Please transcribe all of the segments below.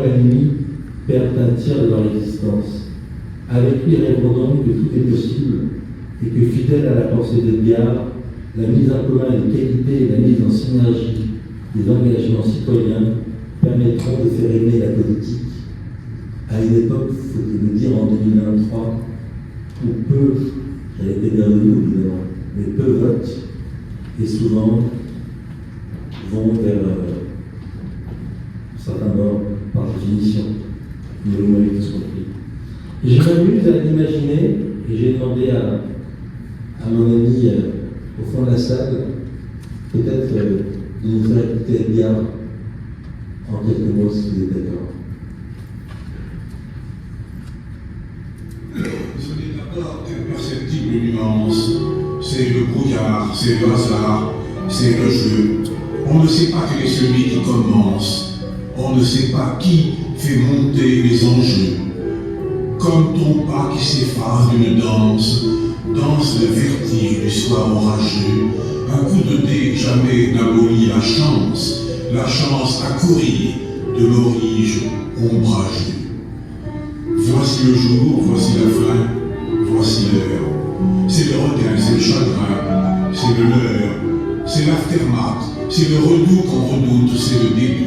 durant la nuit, perdent un tiers de leur existence. Avec lui, rêvons donc que tout est possible et que, fidèle à la pensée d'Edgar, la mise en commun des qualités et la mise en synergie des engagements citoyens permettront de faire aimer la politique à une époque, faut-il le dire, en 2023, où peu, j'allais été bien de nous évidemment, mais peu votent et souvent vont vers certains bords par définition. Nous l'avons tous compris. Et je m'amuse à l'imaginer, et j'ai demandé à mon ami au fond de la salle, peut-être de nous faire écouter Edgar en quelques mots, si vous êtes d'accord. Ce n'est d'abord qu'imperceptible nuance. C'est le brouillard, c'est le hasard, c'est le jeu. On ne sait pas quel est celui qui commence. On ne sait pas qui fait monter les enjeux. Comme ton pas qui s'efface d'une danse, danse le vertige du soir orageux. Un coup de dé jamais n'abolit la chance à courir de l'orige ombrageux. Voici le jour, voici la fin, voici l'heure. C'est le regain, c'est le chagrin, c'est le leurre, c'est l'aftermath, c'est le redout qu'on redoute, c'est le début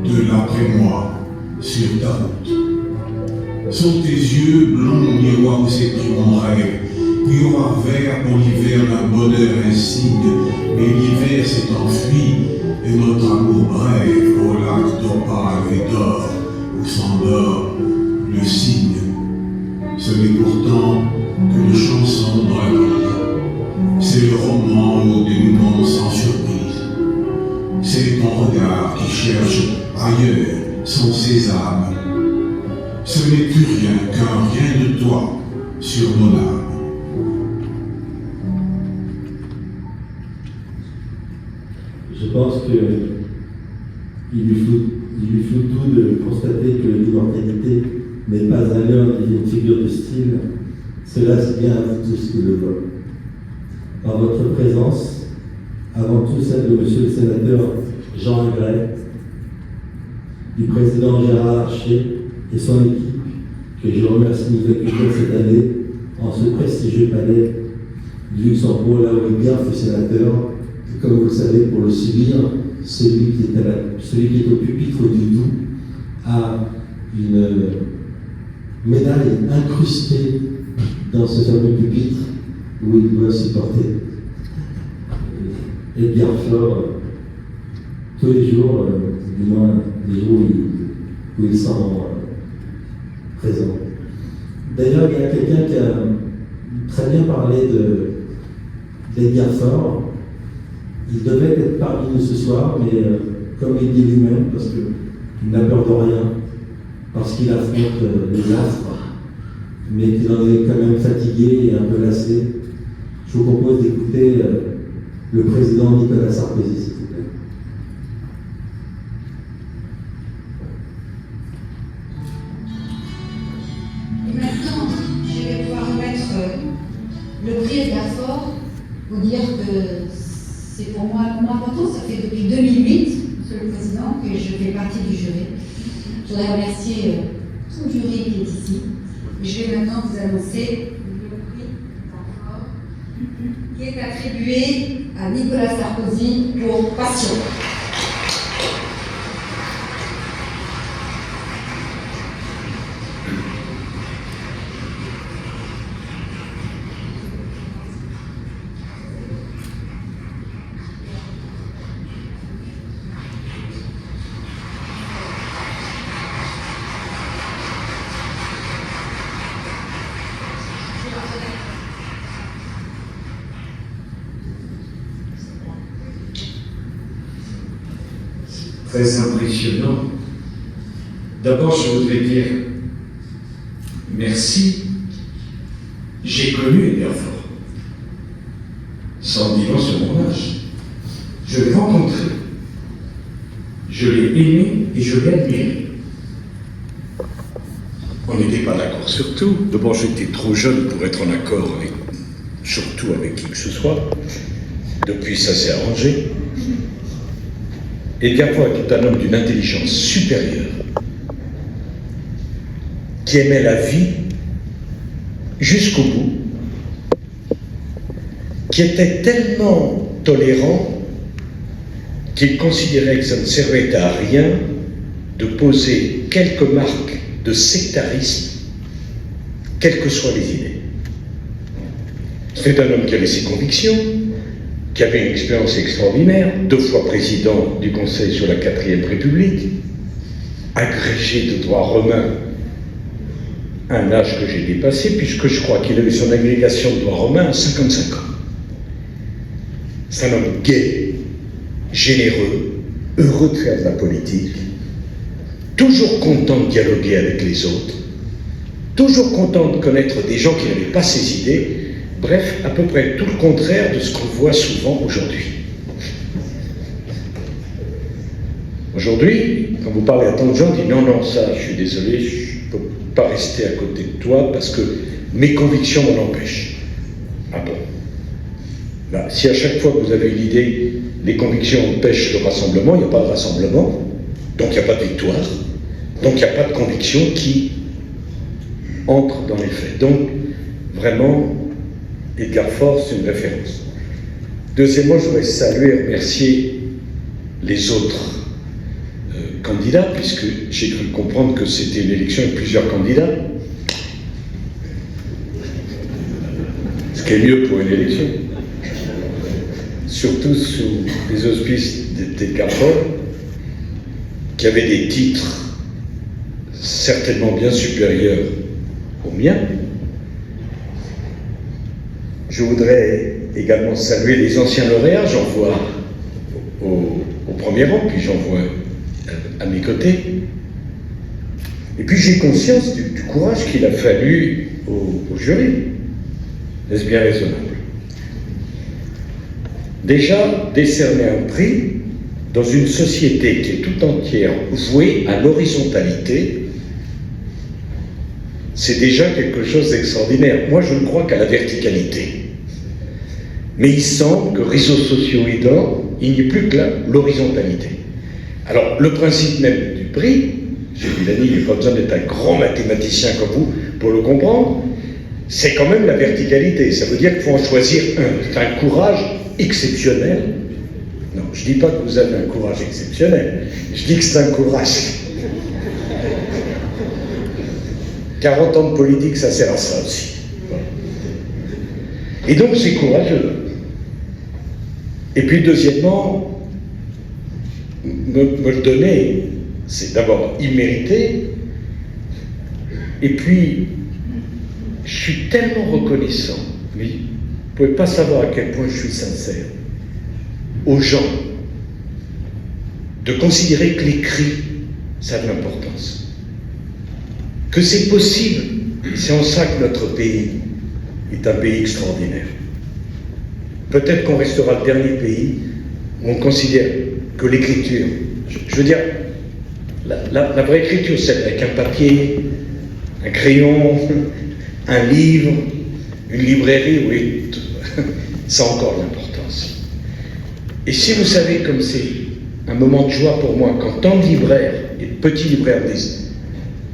de l'après-moi sur ta route. Sont tes yeux blonds, miroir où s'est pris mon rêve, miroir vert pour l'hiver d'un bonheur insigne, mais l'hiver s'est enfui et notre amour brève au lac d'opale et d'or où s'endort le cygne. Ce n'est pourtant qu'une chanson dans la nuit. C'est le roman au dénouement sans surprise. C'est ton regard qui cherche ailleurs son sésame. Ce n'est plus rien qu'un rien de toi sur mon âme. Je pense qu'il lui faut tout de constater que l'immortalité n'est pas un leurre ni une figure de style. Cela, c'est bien à vous tous qui le voient. Par votre présence, avant tout celle de Monsieur le Sénateur Jean Agret, du Président Gérard Larcher et son équipe, que je remercie de nous accueillir cette année en ce prestigieux palais du Luxembourg, là où Edgar fut sénateur. Et comme vous le savez, pour le subir, celui qui est au pupitre du Doubs a une médaille incrustée dans ce fameux pupitre où il doit supporter Edgar Faure tous les jours, du moins les jours où il s'en rend présent. D'ailleurs, il y a quelqu'un qui a très bien parlé d'Edgar Faure. Il devait être parmi nous ce soir, mais comme il dit lui-même, parce qu'il n'a peur de rien, parce qu'il affronte les affres, mais qu'il en est quand même fatigué et un peu lassé, je vous propose d'écouter le président Nicolas Sarkozy, s'il vous plaît. Et maintenant, je vais pouvoir remettre le prix Edgar Faure, vous dire que c'est pour moi un moment important. Ça fait depuis 2008, Monsieur le Président, que je fais partie du jury. Je voudrais remercier tout le jury qui est ici. Je vais maintenant vous annoncer le prix Edgar Faure qui est attribué à Nicolas Sarkozy pour Passion. Très impressionnant. D'abord, je voudrais dire merci. J'ai connu Edgar Faure, sans dire sur mon âge. Je l'ai rencontré, je l'ai aimé et je l'ai admiré. On n'était pas d'accord sur tout. D'abord, j'étais trop jeune pour être en accord avec, surtout avec qui que ce soit. Depuis, ça s'est arrangé. Edgar Faure était un homme d'une intelligence supérieure, qui aimait la vie jusqu'au bout, qui était tellement tolérant qu'il considérait que ça ne servait à rien de poser quelques marques de sectarisme, quelles que soient les idées. C'est un homme qui avait ses convictions, qui avait une expérience extraordinaire, 2 fois président du Conseil sur la 4e République, agrégé de droit romain, un âge que j'ai dépassé, puisque je crois qu'il avait son agrégation de droit romain à 55 ans. C'est un homme gai, généreux, heureux de faire de la politique, toujours content de dialoguer avec les autres, toujours content de connaître des gens qui n'avaient pas ses idées, bref, à peu près tout le contraire de ce qu'on voit souvent aujourd'hui. Aujourd'hui, quand vous parlez à tant de gens, on dit non, non, ça, je suis désolé, je ne peux pas rester à côté de toi parce que mes convictions m'en empêchent. Ah bon? Ben, si à chaque fois que vous avez une idée, les convictions empêchent le rassemblement, il n'y a pas de rassemblement, donc il n'y a pas de victoire, donc il n'y a pas de conviction qui entre dans les faits. Donc, vraiment, Edgar Faure, c'est une référence. Deuxièmement, je voudrais saluer et remercier les autres candidats, puisque j'ai cru comprendre que c'était une élection avec plusieurs candidats. Ce qui est mieux pour une élection. Surtout sous les auspices d'Edgar Faure, qui avait des titres certainement bien supérieurs aux miens. Je voudrais également saluer les anciens lauréats, j'en vois au premier rang, puis j'en vois à mes côtés. Et puis j'ai conscience du courage qu'il a fallu au jury. Est-ce bien raisonnable? Déjà, décerner un prix dans une société qui est tout entière vouée à l'horizontalité, c'est déjà quelque chose d'extraordinaire. Moi, je ne crois qu'à la verticalité. Mais il semble que réseaux sociaux aidant, il n'y ait plus que l'horizontalité. Alors, le principe même du prix, j'ai dit Dany, il n'y a pas besoin d'être un grand mathématicien comme vous pour le comprendre, c'est quand même la verticalité. Ça veut dire qu'il faut en choisir un. C'est un courage exceptionnel. Non, je ne dis pas que vous avez un courage exceptionnel, je dis que c'est un courage. 40 ans de politique, ça sert à ça aussi. Et donc c'est courageux. Et puis deuxièmement, me le donner, c'est d'abord immérité, et puis je suis tellement reconnaissant, mais vous ne pouvez pas savoir à quel point je suis sincère, aux gens, de considérer que l'écrit, ça a de l'importance. Que c'est possible, c'est en ça que notre pays est un pays extraordinaire. Peut-être qu'on restera le dernier pays où on considère que l'écriture, je veux dire, la vraie écriture, c'est avec un papier, un crayon, un livre, une librairie, oui, ça a encore de l'importance. Et si vous savez comme c'est un moment de joie pour moi, quand tant de libraires et de petits libraires disent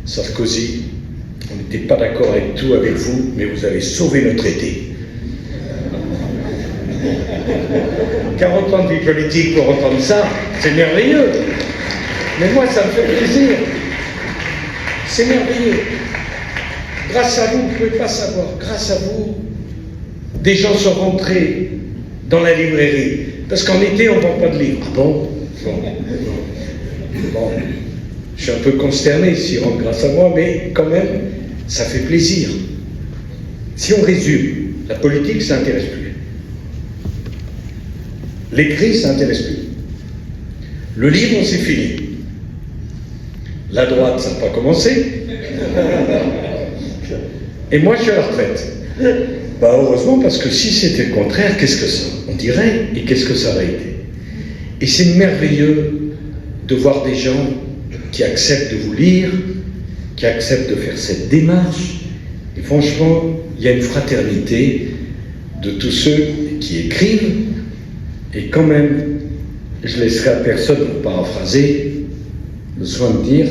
Sarkozy, on n'était pas d'accord avec tout avec vous, mais vous avez sauvé notre été. 40 ans de vie politique pour entendre ça, c'est merveilleux. Mais moi, ça me fait plaisir. C'est merveilleux. Grâce à vous, vous ne pouvez pas savoir, grâce à vous, des gens sont rentrés dans la librairie. Parce qu'en été, on ne vend pas de livres. Ah bon? Bon. Je suis un peu consterné s'ils rentrent grâce à moi, mais quand même, ça fait plaisir. Si on résume, la politique, ça n'intéresse plus. L'écrit, ça n'intéresse plus. Le livre, c'est fini. La droite, ça n'a pas commencé. Et moi, je suis à la retraite. Bah, heureusement, parce que si c'était le contraire, qu'est-ce que ça on dirait, et qu'est-ce que ça aurait été? Et c'est merveilleux de voir des gens qui acceptent de vous lire, qui acceptent de faire cette démarche. Et franchement, il y a une fraternité de tous ceux qui écrivent. Et quand même, je laisserai à personne, pour paraphraser, le soin de dire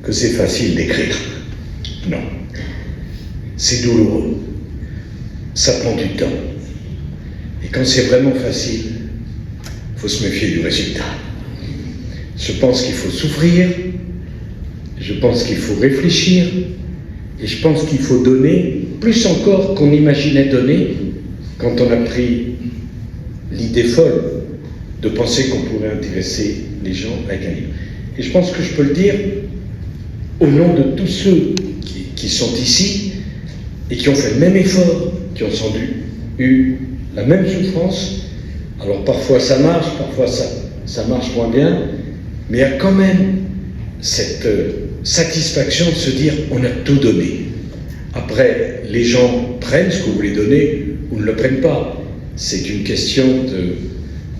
que c'est facile d'écrire. Non. C'est douloureux. Ça prend du temps. Et quand c'est vraiment facile, il faut se méfier du résultat. Je pense qu'il faut souffrir, je pense qu'il faut réfléchir, et je pense qu'il faut donner, plus encore qu'on imaginait donner, quand on a pris l'idée folle de penser qu'on pourrait intéresser les gens avec un livre. Et je pense que je peux le dire au nom de tous ceux qui sont ici et qui ont fait le même effort, qui ont sans doute eu la même souffrance. Alors parfois ça marche, parfois ça marche moins bien, mais il y a quand même cette satisfaction de se dire on a tout donné. Après, les gens prennent ce que vous voulez donner ou ne le prennent pas. C'est une question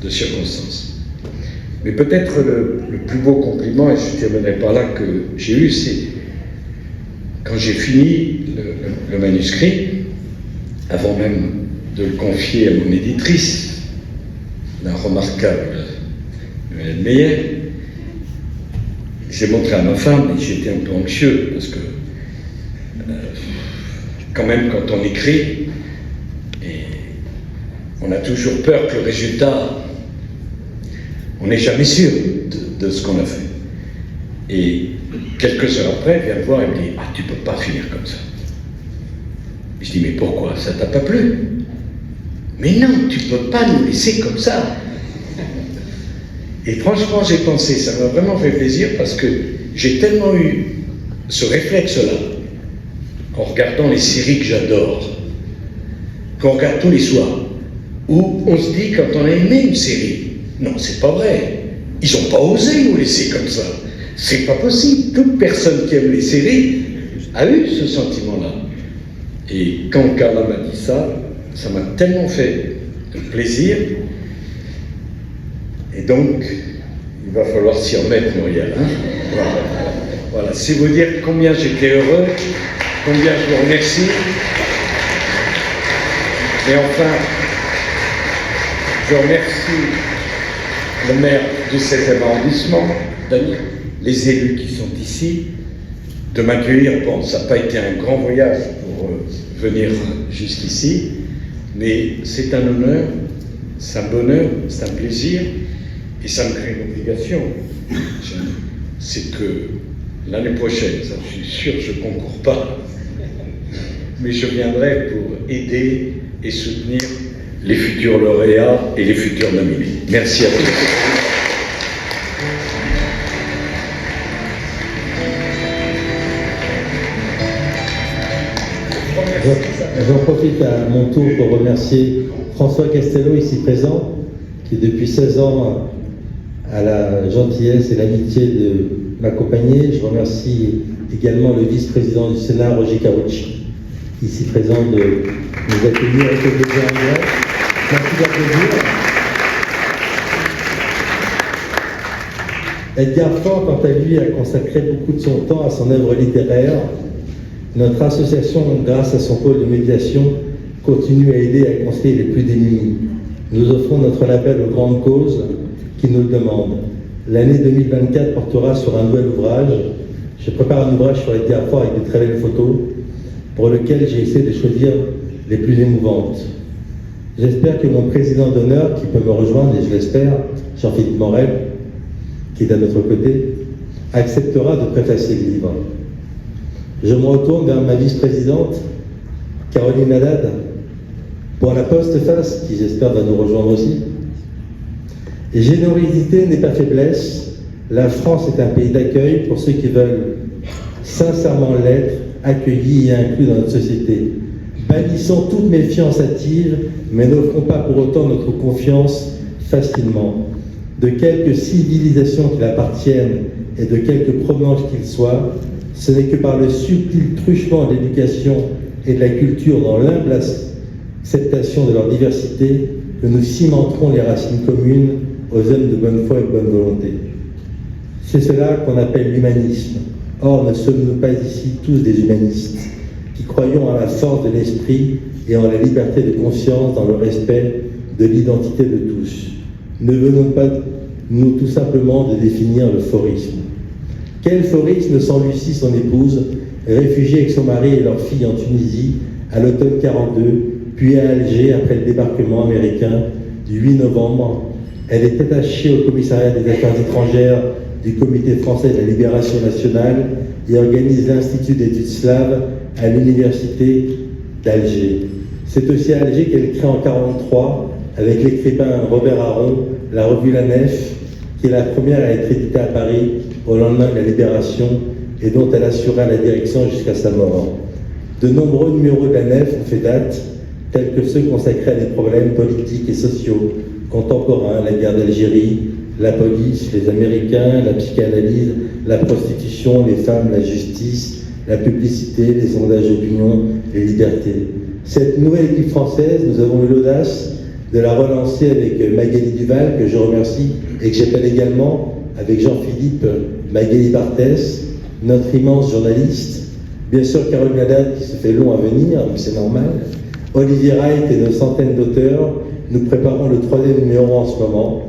de circonstances. Mais peut-être le plus beau compliment, et je ne terminerai pas là, que j'ai eu, c'est quand j'ai fini le manuscrit, avant même de le confier à mon éditrice, la remarquable Hélène Meyer, j'ai montré à ma femme, et j'étais un peu anxieux, parce que quand même, quand on écrit, on a toujours peur que le résultat, on n'est jamais sûr de ce qu'on a fait. Et quelques heures après, elle vient me voir et me dit « Ah, tu peux pas finir comme ça. » Je dis « Mais pourquoi? Ça t'a pas plu? » « Mais non, tu peux pas nous laisser comme ça. » Et franchement, j'ai pensé, ça m'a vraiment fait plaisir parce que j'ai tellement eu ce réflexe-là, en regardant les séries que j'adore, qu'on regarde tous les soirs, où on se dit, quand on a aimé une série, non, c'est pas vrai, ils n'ont pas osé nous laisser comme ça, c'est pas possible. Toute personne qui aime les séries a eu ce sentiment-là. Et quand Carla m'a dit ça, ça m'a tellement fait plaisir. Et donc, il va falloir s'y remettre, Muriel. Hein, voilà, c'est vous dire combien j'étais heureux, combien je vous remercie. Et enfin, je remercie le maire du 16e arrondissement, Daniel, les élus qui sont ici, de m'accueillir. Bon, ça n'a pas été un grand voyage pour venir jusqu'ici, mais c'est un honneur, c'est un bonheur, c'est un plaisir, et ça me crée une obligation. C'est que l'année prochaine, ça je suis sûr, je ne concours pas, mais je viendrai pour aider et soutenir les futurs lauréats et les futurs nominés. Merci à tous. J'en profite à mon tour pour remercier François Castello, ici présent, qui depuis 16 ans a la gentillesse et l'amitié de m'accompagner. Je remercie également le vice-président du Sénat, Roger Carucci, ici présent, de nous accueillir avec le plaisir en direct. Merci d'applaudir. Edgar Faure, quant à lui, a consacré beaucoup de son temps à son œuvre littéraire. Notre association, grâce à son pôle de médiation, continue à aider à conseiller les plus démunis. Nous offrons notre label aux grandes causes qui nous le demandent. L'année 2024 portera sur un nouvel ouvrage. Je prépare un ouvrage sur Edgar Faure avec de très belles photos, pour lequel j'ai essayé de choisir les plus émouvantes. J'espère que mon président d'honneur, qui peut me rejoindre, et je l'espère, Jean-Philippe Morel, qui est à notre côté, acceptera de préfacer le livre. Je me retourne vers ma vice-présidente, Caroline Haddad, pour la postface, qui j'espère va nous rejoindre aussi. Et générosité n'est pas faiblesse. La France est un pays d'accueil pour ceux qui veulent sincèrement l'être, accueillis et inclus dans notre société. Bannissons toute méfiance hâtive, mais n'offrons pas pour autant notre confiance facilement. De quelque civilisation qu'il appartienne et de quelque provenance qu'il soit, ce n'est que par le subtil truchement de l'éducation et de la culture dans l'humble acceptation de leur diversité que nous cimenterons les racines communes aux hommes de bonne foi et de bonne volonté. C'est cela qu'on appelle l'humanisme. Or, ne sommes-nous pas ici tous des humanistes qui croyons à la force de l'esprit et en la liberté de conscience dans le respect de l'identité de tous? Ne venons pas, nous, tout simplement de définir le forisme. Quel forisme sans Lucie, son épouse, réfugiée avec son mari et leur fille en Tunisie à l'automne 42, puis à Alger après le débarquement américain du 8 novembre. Elle est attachée au commissariat des affaires étrangères du Comité français de la libération nationale et organise l'Institut d'études slaves à l'Université d'Alger. C'est aussi à Alger qu'elle crée en 1943, avec l'écrivain Robert Aron, la revue La Nef, qui est la première à être éditée à Paris au lendemain de la Libération et dont elle assura la direction jusqu'à sa mort. De nombreux numéros de La Nef ont fait date, tels que ceux consacrés à des problèmes politiques et sociaux contemporains, la guerre d'Algérie, la police, les Américains, la psychanalyse, la prostitution, les femmes, la justice, la publicité, les sondages d'opinion, les libertés. Cette nouvelle équipe française, nous avons eu l'audace de la relancer avec Magali Duval, que je remercie, et que j'appelle également, avec Jean-Philippe Magali Barthès, notre immense journaliste, bien sûr Caroline Haddad, qui se fait long à venir, mais c'est normal, Olivier Wright et de centaines d'auteurs. Nous préparons le 3e numéro en ce moment.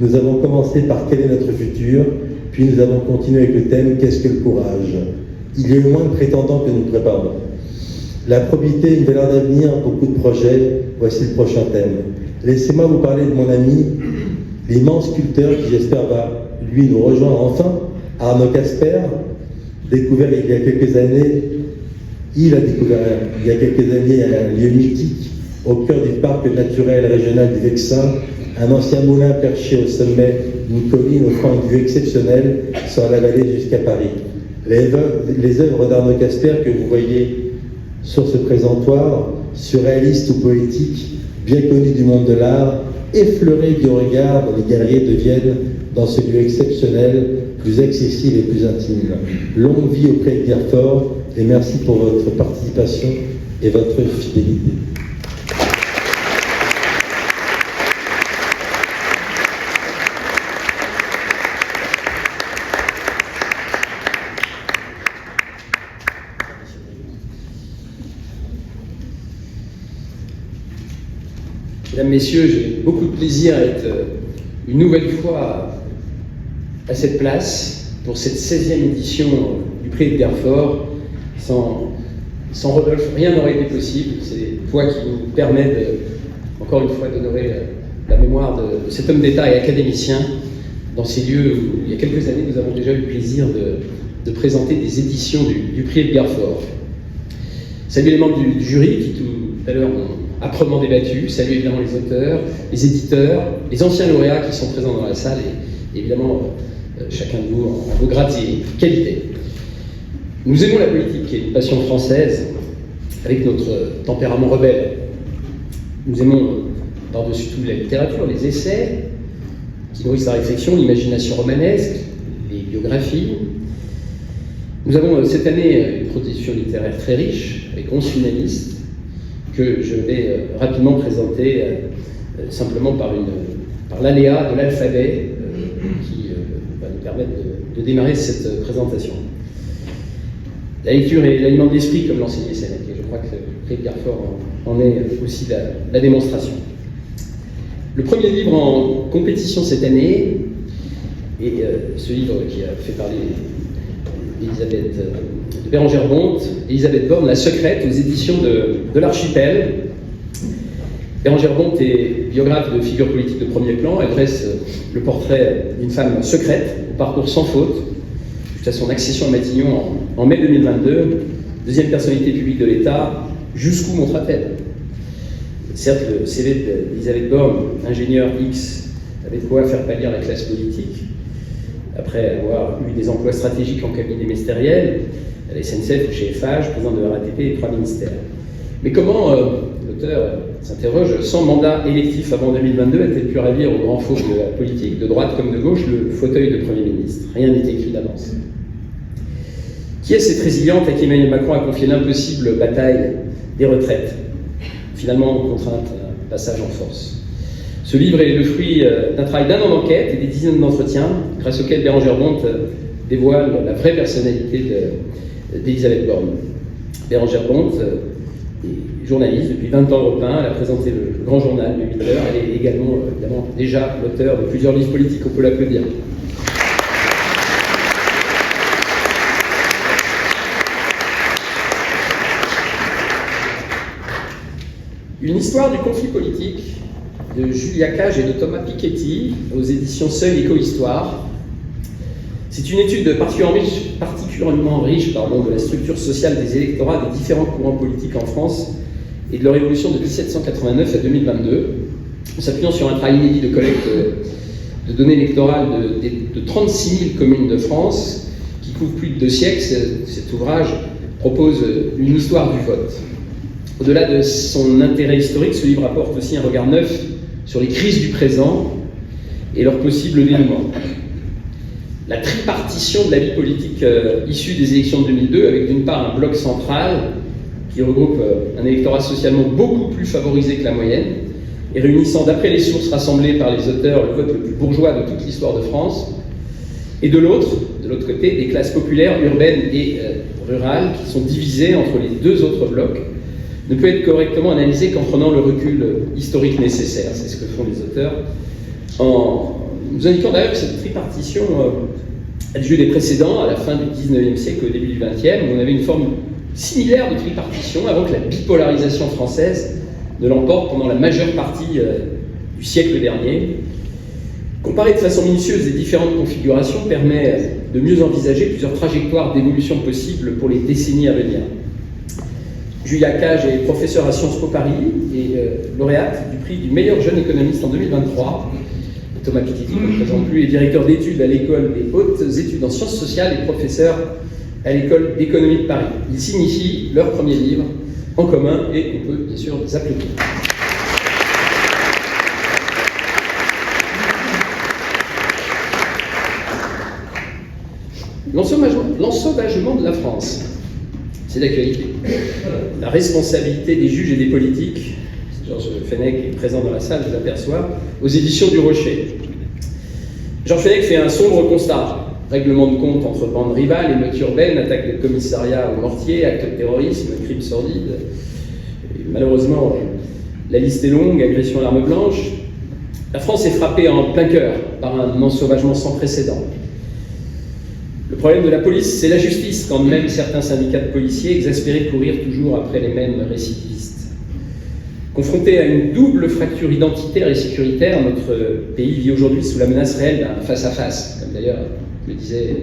Nous avons commencé par Quel est notre futur, puis nous avons continué avec le thème Qu'est-ce que le courage? Il y a eu moins de prétendants que nous préparons. La probité, une valeur d'avenir, beaucoup de projets, voici le prochain thème. Laissez-moi vous parler de mon ami, l'immense sculpteur qui j'espère va, lui, nous rejoindre enfin, Arnaud Casper, découvert il y a quelques années, il a découvert il y a quelques années un lieu mythique au cœur du parc naturel régional du Vexin, un ancien moulin perché au sommet d'une colline offrant une vue exceptionnelle sur la vallée jusqu'à Paris. Les œuvres d'Arnaud Casper que vous voyez sur ce présentoir, surréalistes ou poétiques, bien connues du monde de l'art, effleurées du regard dont les galeries deviennent, dans ce lieu exceptionnel, plus accessible et plus intime. Longue vie auprès de Guerfort et merci pour votre participation et votre fidélité. Mesdames, Messieurs, j'ai beaucoup de plaisir à être une nouvelle fois à cette place pour cette 16e édition du Prix Edgar Faure. Sans Rodolphe, rien n'aurait été possible. C'est toi qui nous permet encore une fois d'honorer la mémoire de cet homme d'État et académicien dans ces lieux où, il y a quelques années, nous avons déjà eu le plaisir de présenter des éditions du Prix Edgar Faure. Salut les membres du jury qui tout à l'heure ont âprement débattu. Salut évidemment les auteurs, les éditeurs, les anciens lauréats qui sont présents dans la salle et évidemment chacun de vous en vos grades et qualités. Nous aimons la politique, qui est une passion française, avec notre tempérament rebelle. Nous aimons par-dessus tout la littérature, les essais, qui nourrissent la réflexion, l'imagination romanesque, les biographies. Nous avons cette année une production littéraire très riche, avec 11 finalistes, que je vais rapidement présenter simplement par l'aléa de l'alphabet qui va nous permettre de démarrer cette présentation. La lecture est l'aliment de l'esprit, comme l'enseignait Sénèque, et je crois que Edgar Faure en est aussi la démonstration. Le premier livre en compétition cette année est ce livre qui a fait parler de Bérengère Bonte, Élisabeth Borne, La Secrète, aux éditions de l'Archipel. Bérengère Bonte est biographe de figures politiques de premier plan. Elle dresse le portrait d'une femme secrète, au parcours sans faute, jusqu'à son accession à Matignon en mai 2022. Deuxième personnalité publique de l'État, jusqu'où montera-t-elle? Certes, le CV d'Elisabeth Borne, ingénieur X, avait de quoi faire pâlir la classe politique. Après avoir eu des emplois stratégiques en cabinet ministériel, à la SNCF ou chez FH, président de la RATP et 3 ministères. Mais comment, l'auteur s'interroge, sans mandat électif avant 2022, a-t-elle pu ravir au grand fauve de la politique, de droite comme de gauche, le fauteuil de Premier ministre? Rien n'est écrit d'avance. Qui est cette résiliente à qui Emmanuel Macron a confié l'impossible bataille des retraites, finalement contrainte à un passage en force? Ce livre est le fruit d'un travail d'1 an d'enquête et des dizaines d'entretiens, grâce auxquels Bérengère Bonte dévoile la vraie personnalité d'Élisabeth Borne. Bérengère Bonte est journaliste depuis 20 ans Europe 1, elle a présenté le grand journal de 8 heures, elle est également déjà l'auteur de plusieurs livres politiques, on peut l'applaudir. Une histoire du conflit politique de Julia Cage et de Thomas Piketty aux éditions Seuil Éco-Histoire. C'est une étude particulièrement riche de la structure sociale des électorats des différents courants politiques en France et de leur évolution de 1789 à 2022, en s'appuyant sur un travail inédit de collecte de données électorales de 36 000 communes de France, qui couvre plus de 2 siècles. Cet ouvrage propose une histoire du vote. Au-delà de son intérêt historique, ce livre apporte aussi un regard neuf sur les crises du présent et leur possible dénouement. La tripartition de la vie politique issue des élections de 2002, avec d'une part un bloc central qui regroupe un électorat socialement beaucoup plus favorisé que la moyenne, et réunissant, d'après les sources rassemblées par les auteurs, le vote le plus bourgeois de toute l'histoire de France, et de l'autre côté, des classes populaires, urbaines et rurales, qui sont divisées entre les deux autres blocs, ne peut être correctement analysé qu'en prenant le recul historique nécessaire. C'est ce que font les auteurs, en nous indiquant d'ailleurs que cette tripartition a du lieu des précédents, à la fin du 19e siècle, au début du 20e, où on avait une forme similaire de tripartition, avant que la bipolarisation française ne l'emporte pendant la majeure partie du siècle dernier. Comparer de façon minutieuse les différentes configurations permet de mieux envisager plusieurs trajectoires d'évolution possibles pour les décennies à venir. Julia Cage est professeure à Sciences Po Paris et lauréate du prix du meilleur jeune économiste en 2023. Et Thomas Piketty, qu'on ne présente plus, est directeur d'études à l'École des hautes études en sciences sociales et professeur à l'École d'économie de Paris. Ils signifient leur premier livre en commun et on peut bien sûr les applaudir. L'ensauvagement de la France, c'est d'actualité. La responsabilité des juges et des politiques, Georges Fenech est présent dans la salle, je l'aperçois, aux éditions du Rocher. Georges Fenech fait un sombre constat. Règlement de compte entre bandes rivales, émeutes urbaines, attaques de commissariats au mortier, actes de terrorisme, crimes sordides. Et malheureusement, la liste est longue, agression à l'arme blanche. La France est frappée en plein cœur par un ensauvagement sans précédent. Le problème de la police, c'est la justice, quand même certains syndicats de policiers exaspérés courir toujours après les mêmes récidivistes. Confronté à une double fracture identitaire et sécuritaire, notre pays vit aujourd'hui sous la menace réelle d'un face-à-face, comme d'ailleurs le disait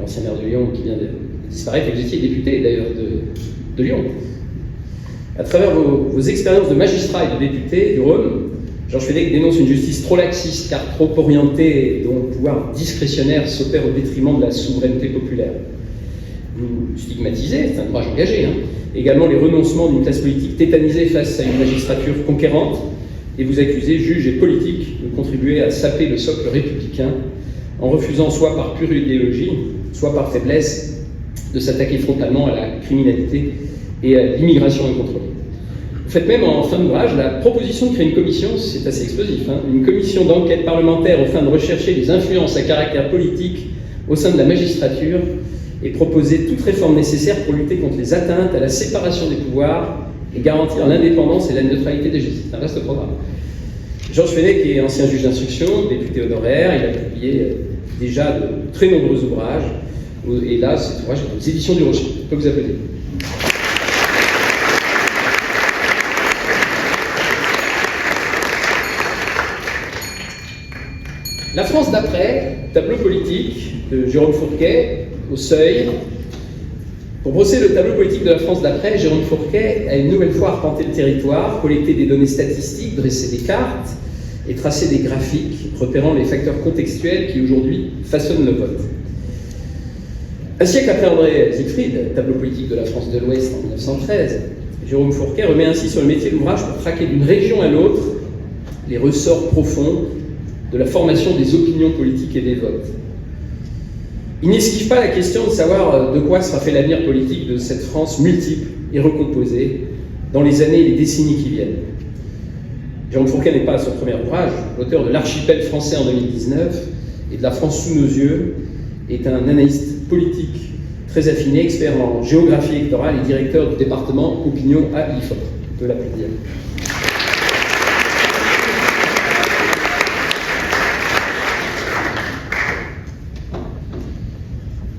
l'ancien maire de Lyon qui vient de disparaître, et vous étiez député d'ailleurs de Lyon. À travers vos expériences de magistrat et de député du Rhône, Georges Fenech dénonce une justice trop laxiste, car trop orientée, dont le pouvoir discrétionnaire s'opère au détriment de la souveraineté populaire. Vous stigmatisez, c'est un ouvrage engagé, également les renoncements d'une classe politique tétanisée face à une magistrature conquérante, et vous accusez, juges et politiques, de contribuer à saper le socle républicain, en refusant soit par pure idéologie, soit par faiblesse, de s'attaquer frontalement à la criminalité et à l'immigration incontrôlée. Vous faites même en fin d'ouvrage la proposition de créer une commission, c'est assez explosif, une commission d'enquête parlementaire aux fins de rechercher les influences à caractère politique au sein de la magistrature et proposer toute réforme nécessaire pour lutter contre les atteintes à la séparation des pouvoirs et garantir l'indépendance et la neutralité des justices. C'est un vaste programme. Georges Fenech est ancien juge d'instruction, député honoraire, il a publié déjà de très nombreux ouvrages, et là, cet ouvrage est aux éditions du Rocher. Je peux vous applaudir. La France d'après, tableau politique de Jérôme Fourquet, au Seuil. Pour brosser le tableau politique de la France d'après, Jérôme Fourquet a une nouvelle fois arpenté le territoire, collecté des données statistiques, dressé des cartes et tracé des graphiques repérant les facteurs contextuels qui aujourd'hui façonnent le vote. Un siècle après André Siegfried, tableau politique de la France de l'Ouest en 1913, Jérôme Fourquet remet ainsi sur le métier d'ouvrage pour traquer d'une région à l'autre les ressorts profonds de la formation des opinions politiques et des votes. Il n'esquive pas la question de savoir de quoi sera fait l'avenir politique de cette France multiple et recomposée dans les années et les décennies qui viennent. Jérôme Fourquet n'est pas à son premier ouvrage. L'auteur de l'Archipel français en 2019 et de La France sous nos yeux est un analyste politique très affiné, expert en géographie électorale et directeur du département Opinion à l'IFOP. On peut l'applaudir.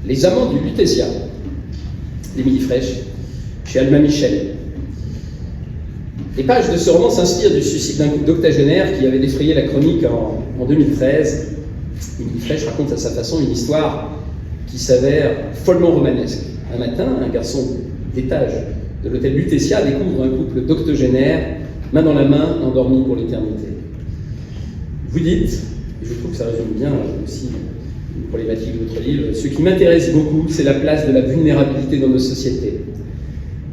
Les amants du Lutétia, d'Émilie Frêche, chez Alma Michel. Les pages de ce roman s'inspirent du suicide d'un couple d'octogénaires qui avait défrayé la chronique en 2013. Émile Frèche raconte à sa façon une histoire qui s'avère follement romanesque. Un matin, un garçon d'étage de l'hôtel Lutetia découvre un couple d'octogénaires, main dans la main, endormis pour l'éternité. Vous dites, et je trouve que ça résume bien aussi une problématique de votre livre, ce qui m'intéresse beaucoup, c'est la place de la vulnérabilité dans nos sociétés.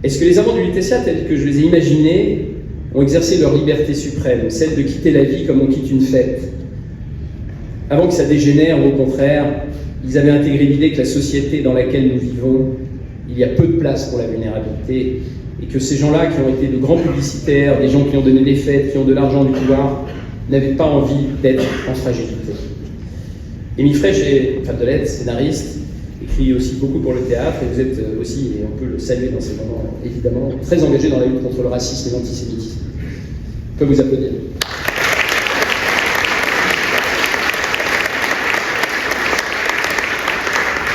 Est-ce que les amants du Lutetia, tels que je les ai imaginés, ont exercé leur liberté suprême, celle de quitter la vie comme on quitte une fête? Avant que ça dégénère, ou au contraire, ils avaient intégré l'idée que la société dans laquelle nous vivons, il y a peu de place pour la vulnérabilité, et que ces gens-là qui ont été de grands publicitaires, des gens qui ont donné des fêtes, qui ont de l'argent, du pouvoir, n'avaient pas envie d'être en fragilité. Émile Frèche est femme de lettres, scénariste, écrit aussi beaucoup pour le théâtre, et vous êtes aussi, et on peut le saluer dans ces moments, évidemment, très engagé dans la lutte contre le racisme et l'antisémitisme. Je peux vous applaudir.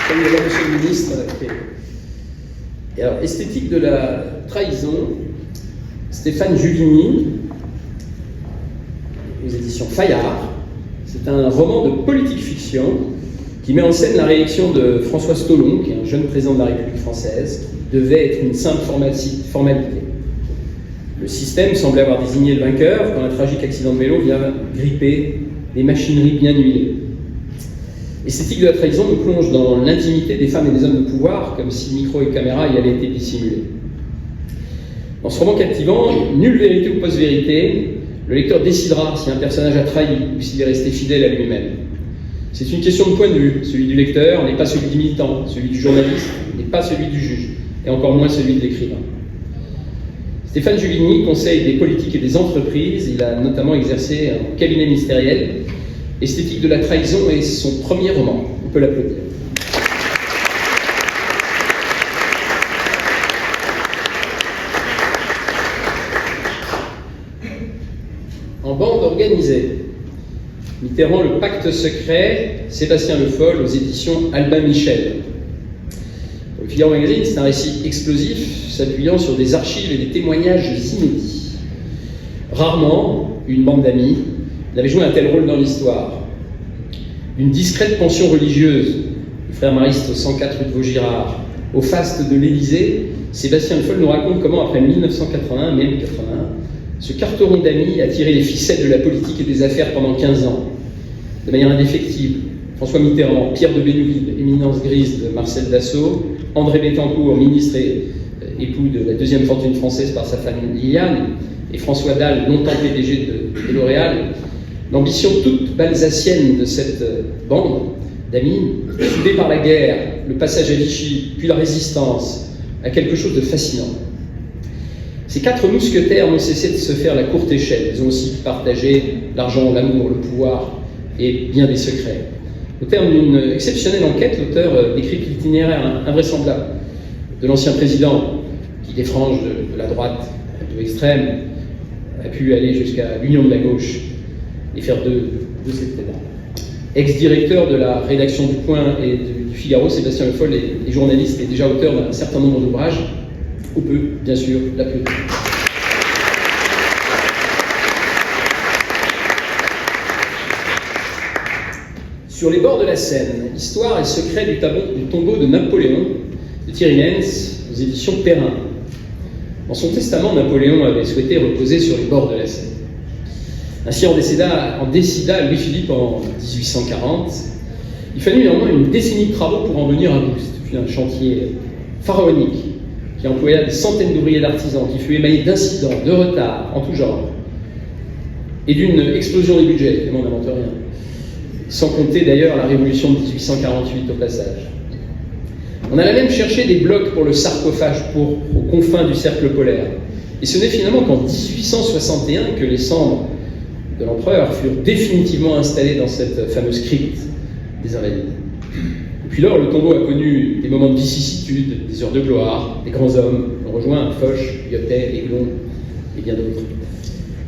Comme le dit Monsieur le ministre, et alors, esthétique de la trahison, Stéphane Juvigny, aux éditions Fayard. C'est un roman de politique fiction qui met en scène la réélection de François Stolon, qui est un jeune président de la République française, qui devait être une simple formalité. Le système semblait avoir désigné le vainqueur quand un tragique accident de vélo vient gripper des machineries bien huilées. L'esthétique de la trahison nous plonge dans l'intimité des femmes et des hommes de pouvoir, comme si micro et caméra y avaient été dissimulés. Dans ce roman captivant, nulle vérité ou post-vérité, le lecteur décidera si un personnage a trahi ou s'il est resté fidèle à lui-même. C'est une question de point de vue. Celui du lecteur n'est pas celui du militant, celui du journaliste n'est pas celui du juge, et encore moins celui de l'écrivain. Stéphane Juvigny conseille des politiques et des entreprises. Il a notamment exercé un cabinet ministériel. Esthétique de la trahison est son premier roman. On peut l'applaudir. En bande organisée, Mitterrand, le pacte secret, Sébastien Le Foll aux éditions Albin Michel. Le Figaro Magazine, c'est un récit explosif s'appuyant sur des archives et des témoignages inédits. Rarement, une bande d'amis n'avait joué un tel rôle dans l'histoire. D'une discrète pension religieuse, les frères maristes au 104 rue de Vaugirard, au faste de l'Élysée, Sébastien Le Foll nous raconte comment, après 1981, même 81, ce carteron d'amis a tiré les ficelles de la politique et des affaires pendant 15 ans, de manière indéfectible. François Mitterrand, Pierre de Bénouville, éminence grise de Marcel Dassault, André Bettencourt, ministre et époux de la deuxième fortune française par sa femme Liliane, et François Dalle, longtemps PDG de L'Oréal. L'ambition toute balsacienne de cette bande d'amis, soudée par la guerre, le passage à Vichy, puis la résistance, a quelque chose de fascinant. Ces quatre mousquetaires n'ont cessé de se faire la courte échelle. Ils ont aussi partagé l'argent, l'amour, le pouvoir et bien des secrets. Au terme d'une exceptionnelle enquête, l'auteur décrit l'itinéraire invraisemblable de l'ancien président, qui des franges de la droite de l'extrême a pu aller jusqu'à l'union de la gauche et faire de ses présidents. Ex-directeur de la rédaction du Point et du Figaro, Sébastien Le Foll est journaliste et déjà auteur d'un certain nombre d'ouvrages. On peut, bien sûr, l'applaudir. Sur les bords de la Seine, histoire et secret du tombeau de Napoléon, de Thierry Lenz, aux éditions Perrin. Dans son testament, Napoléon avait souhaité reposer sur les bords de la Seine. Ainsi en décida Louis-Philippe en 1840. Il fallut néanmoins une décennie de travaux pour en venir à bout. C'était un chantier pharaonique qui employa des centaines d'ouvriers d'artisans, qui fut émaillé d'incidents, de retards en tout genre, et d'une explosion des budgets, évidemment on n'invente rien. Sans compter d'ailleurs la révolution de 1848 au passage. On alla même chercher des blocs pour le sarcophage aux confins du cercle polaire. Et ce n'est finalement qu'en 1861 que les cendres de l'empereur furent définitivement installées dans cette fameuse crypte des Invalides. Depuis lors, le tombeau a connu des moments de vicissitude, des heures de gloire, des grands hommes ont rejoint Foch, Lyotet, Aiglon et bien d'autres.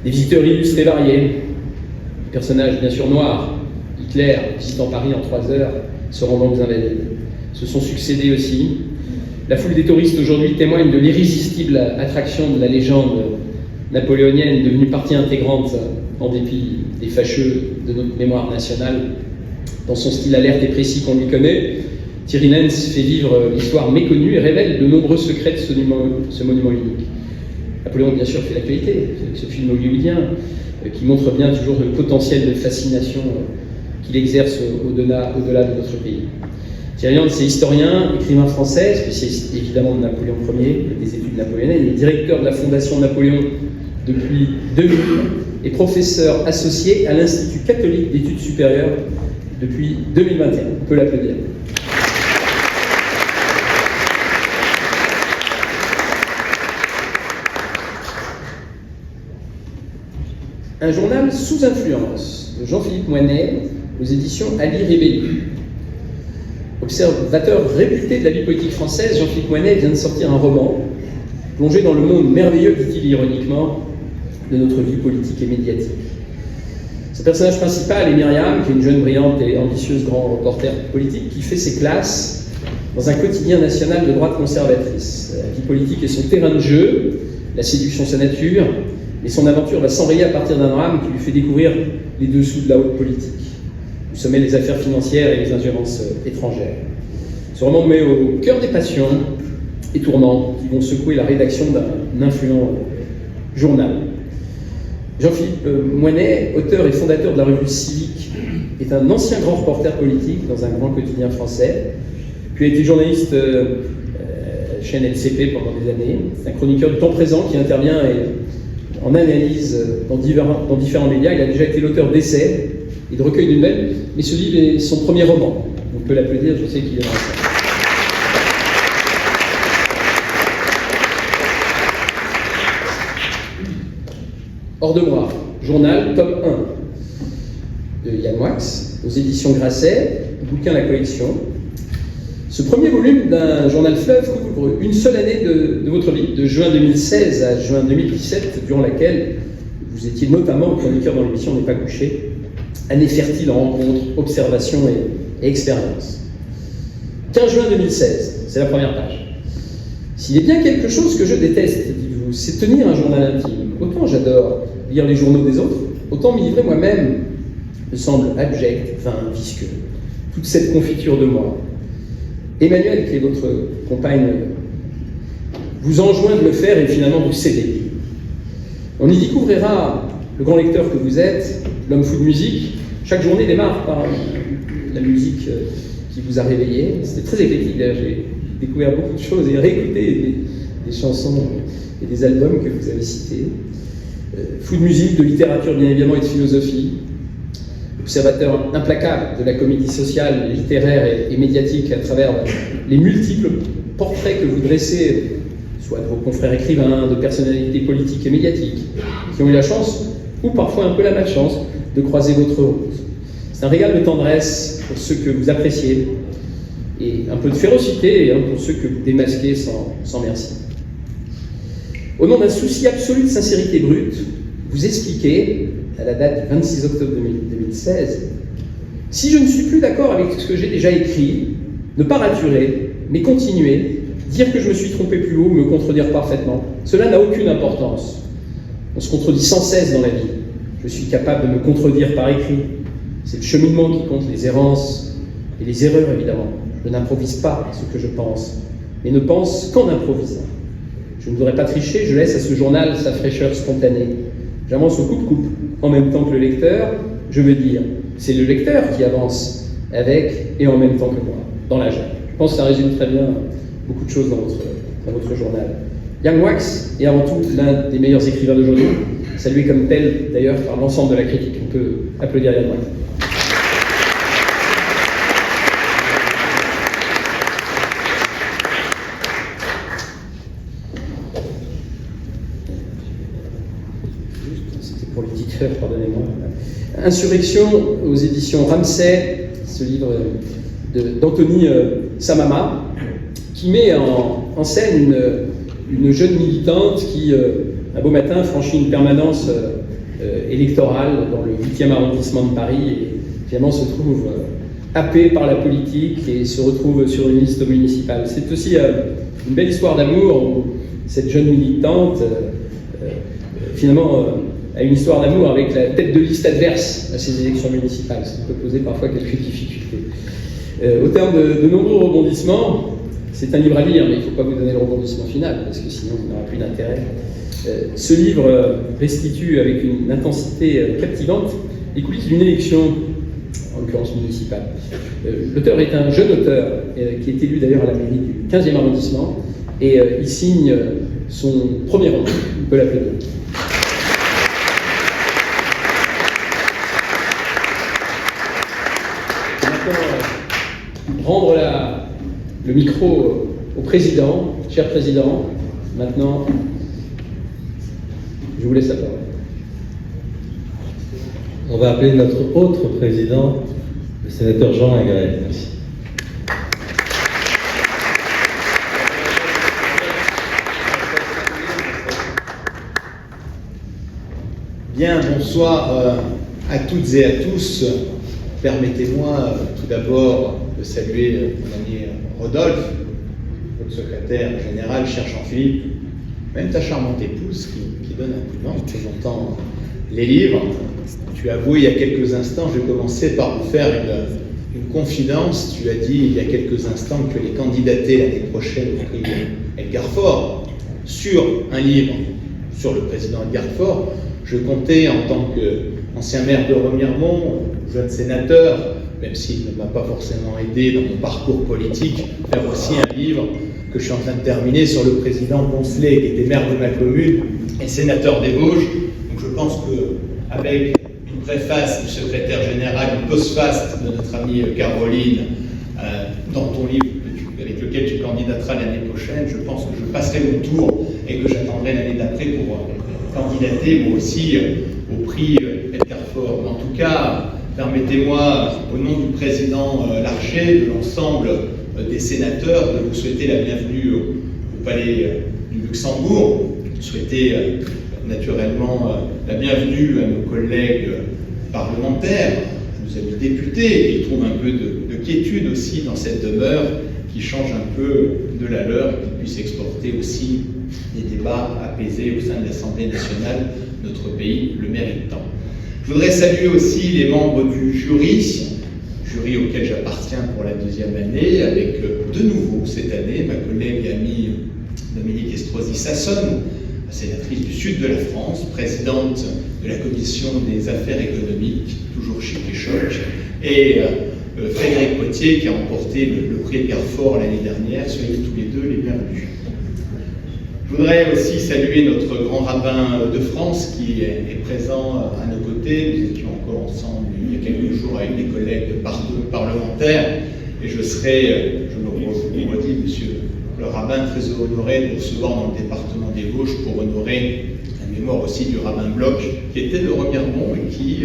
Des visiteurs illustres et variés, des personnages bien sûr noirs, Hitler visitant Paris en 3 heures, se rendant aux Invalides, se sont succédés aussi. La foule des touristes aujourd'hui témoigne de l'irrésistible attraction de la légende napoléonienne devenue partie intégrante, en dépit des fâcheux de notre mémoire nationale, dans son style alerte et précis qu'on lui connaît, Thierry Lens fait vivre l'histoire méconnue et révèle de nombreux secrets de ce monument unique. Napoléon, bien sûr, fait l'actualité, ce film hollywoodien qui montre bien toujours le potentiel de fascination qu'il exerce au-delà de notre pays. Thierry Lens est historien, écrivain français, spécialiste évidemment de Napoléon Ier et des études napoléoniennes. Il est directeur de la Fondation Napoléon depuis 2000 et professeur associé à l'Institut catholique d'études supérieures depuis 2021. On peut l'applaudir. Un journal sous influence de Jean-Philippe Moinet aux éditions Ali Rébelli. Observateur réputé de la vie politique française, Jean-Philippe Moinet vient de sortir un roman plongé dans le monde merveilleux, dit-il ironiquement, de notre vie politique et médiatique. Son personnage principal est Myriam, qui est une jeune brillante et ambitieuse grand reporter politique qui fait ses classes dans un quotidien national de droite conservatrice. La vie politique est son terrain de jeu, la séduction sa nature, et son aventure va s'enrayer à partir d'un drame qui lui fait découvrir les dessous de la haute politique, du sommet des affaires financières et des ingérences étrangères. Ce roman met au cœur des passions et tourments qui vont secouer la rédaction d'un influent journal. Jean-Philippe Moinet, auteur et fondateur de la revue Civique, est un ancien grand reporter politique dans un grand quotidien français, puis a été journaliste chaîne LCP pendant des années. C'est un chroniqueur du temps présent qui intervient en analyse dans différents médias. Il a déjà été l'auteur d'essais et de recueils de nouvelles, mais ce livre est son premier roman. On peut l'applaudir, je sais qu'il est dans ça. Hors de moi, journal, tome 1 de Yann Moix, aux éditions Grasset, bouquin La Collection. Ce premier volume d'un journal fleuve couvre une seule année de votre vie, de juin 2016 à juin 2017, durant laquelle vous étiez notamment chroniqueur dans l'émission N'est pas couché, année fertile en rencontres, observations et expériences. 15 juin 2016, c'est la première page. S'il y a bien quelque chose que je déteste, dites-vous, c'est tenir un journal intime. Autant j'adore lire les journaux des autres, autant m'y livrer moi-même me semble abject, vain, visqueux. Toute cette confiture de moi. Emmanuel, qui est votre compagne, vous enjoint de le faire et finalement vous cédez. On y découvrira le grand lecteur que vous êtes, l'homme fou de musique. Chaque journée démarre par la musique qui vous a réveillé. C'était très éclectique, j'ai découvert beaucoup de choses et réécouté des chansons et des albums que vous avez cités. Fou de musique, de littérature bien évidemment et de philosophie. Observateur implacable de la comédie sociale, littéraire et médiatique à travers les multiples portraits que vous dressez, soit de vos confrères écrivains, de personnalités politiques et médiatiques, qui ont eu la chance, ou parfois un peu la malchance, de croiser votre route. C'est un régal de tendresse pour ceux que vous appréciez, et un peu de férocité pour ceux que vous démasquez sans merci. Au nom d'un souci absolu de sincérité brute, vous expliquez, à la date du 26 octobre 2016, si je ne suis plus d'accord avec ce que j'ai déjà écrit, ne pas raturer, mais continuer, dire que je me suis trompé plus haut, me contredire parfaitement, cela n'a aucune importance. On se contredit sans cesse dans la vie. Je suis capable de me contredire par écrit. C'est le cheminement qui compte, les errances et les erreurs évidemment. Je n'improvise pas ce que je pense, mais ne pense qu'en improvisant. Je ne voudrais pas tricher, je laisse à ce journal sa fraîcheur spontanée. J'avance au coup de coupe, en même temps que le lecteur, je veux dire, c'est le lecteur qui avance avec et en même temps que moi, dans la jungle. Je pense que ça résume très bien beaucoup de choses dans votre journal. Yann Moix est avant tout l'un des meilleurs écrivains d'aujourd'hui, salué comme tel d'ailleurs par l'ensemble de la critique. On peut applaudir Yann Moix. Pour l'éditeur, pardonnez-moi. Insurrection aux éditions Ramsay, ce livre d'Anthony Samama, qui met en scène une jeune militante qui, un beau matin, franchit une permanence électorale dans le 8e arrondissement de Paris et finalement se trouve happée par la politique et se retrouve sur une liste municipale. C'est aussi une belle histoire d'amour où cette jeune militante finalement a une histoire d'amour avec la tête de liste adverse à ces élections municipales, ce qui peut poser parfois quelques difficultés. Au terme de nombreux rebondissements, c'est un livre à lire, mais il ne faut pas vous donner le rebondissement final, parce que sinon il n'aura plus d'intérêt. Ce livre restitue avec une intensité captivante les coulisses d'une élection, en l'occurrence municipale. L'auteur est un jeune auteur, qui est élu d'ailleurs à la mairie du 15e arrondissement, et il signe son premier roman, on peut l'appeler. Rendre le micro au président. Cher président, maintenant, je vous laisse la parole. On va appeler notre autre président, le sénateur Jean Agrel. Merci. Bien, bonsoir à toutes et à tous. Permettez-moi tout d'abord de saluer mon ami Rodolphe, votre secrétaire général, cher Jean-Philippe, même ta charmante épouse qui donne un coup de main de temps en temps les livres. Tu as avoué il y a quelques instants, je vais commencer par vous faire une confidence. Tu as dit il y a quelques instants que les candidatés l'année prochaine au prix Edgar Faure sur un livre sur le président Edgar Faure. Je comptais, en tant qu'ancien maire de Remiremont, jeune sénateur, même s'il ne m'a pas forcément aidé dans mon parcours politique, faire aussi un livre que je suis en train de terminer sur le président Poncelet, qui était maire de ma commune et sénateur des Vosges. Donc je pense qu'avec une préface du secrétaire général, une postface de notre amie Caroline, dans ton livre avec lequel tu candidateras l'année prochaine, je pense que je passerai mon tour et que j'attendrai l'année d'après pour candidater moi aussi au prix Edgar Faure. En tout cas, permettez-moi, au nom du président Larcher, de l'ensemble des sénateurs, de vous souhaiter la bienvenue au Palais du Luxembourg, souhaiter naturellement la bienvenue à nos collègues parlementaires, à nos amis députés, qui trouvent un peu de quiétude aussi dans cette demeure qui change un peu de la leur, qui puisse exporter aussi des débats apaisés au sein de l'Assemblée nationale, notre pays le méritant. Je voudrais saluer aussi les membres du jury auquel j'appartiens pour la deuxième année, avec de nouveau cette année ma collègue et amie Dominique Estrosi-Sassonne, sénatrice du sud de la France, présidente de la commission des affaires économiques, toujours chic et choc, et Frédéric Potier qui a remporté le prix Edgar Faure l'année dernière. Soyez tous les deux les bienvenus. Je voudrais aussi saluer notre grand rabbin de France qui est présent à nos côtés. Nous étions encore ensemble il y a quelques jours avec des collègues parlementaires et je me redis, monsieur le rabbin, très honoré de recevoir dans le département des Vosges pour honorer la mémoire aussi du rabbin Bloch qui était de Remiremont et qui